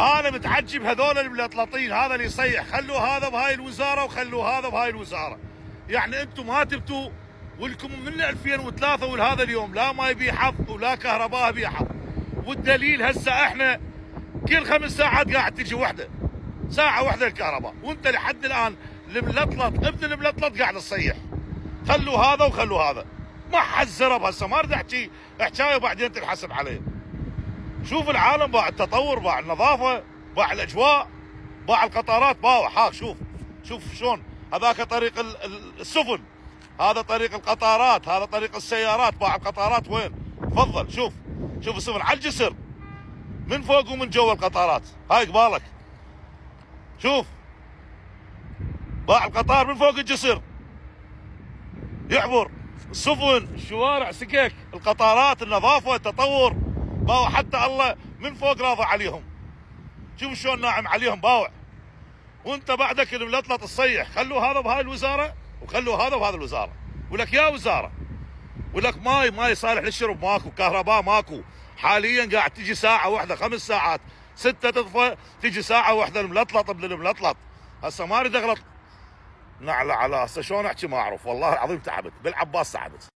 انا متعجب هذول الملطلطين، هذا اللي يصيح خلوا هذا بهاي الوزاره وخلوا هذا بهاي الوزاره. يعني انتم ما تبتوا ولكم من 2003 ولهذا اليوم لا ماي بيحط ولا كهرباء بيحط. والدليل هسه احنا كل 5 ساعات قاعد تجي وحده، ساعه وحده الكهرباء، وانت لحد الان الملطلط ابن الملطلط قاعد تصيح خلوا هذا وخلوا هذا. ما حد زرب هسه، ما اريد احكي حكايه وبعدين تنحسب عليه. شوف العالم باع التطور، باع النظافه، باع الاجواء، باع القطارات، باع هاك شوف شلون هذاك طريق السفن، هذا طريق القطارات، هذا طريق السيارات، باع القطارات وين؟ تفضل شوف السفن على الجسر من فوق ومن جوا القطارات، هاي قبالك شوف باع القطار من فوق الجسر يعبر، السفن، الشوارع، سكك، القطارات، النظافه، التطور، باوع حتى الله من فوق راضى عليهم. شوف شلون ناعم عليهم باوع. وانت بعدك الملطلط تصيح خلوا هذا بهاي الوزاره وخلوا هذا بهذا الوزاره. ولك يا وزاره، ولك ماي صالح للشرب ماكو، كهرباء ماكو، حاليا قاعد تجي ساعه واحده 5 ساعات 6 تطفى، تجي ساعه واحده الملطلط ابن الملطلط. هسه ما اريد اغلط على هسه شلون احكي ما اعرف، والله العظيم تعبت بالعباس تعبت.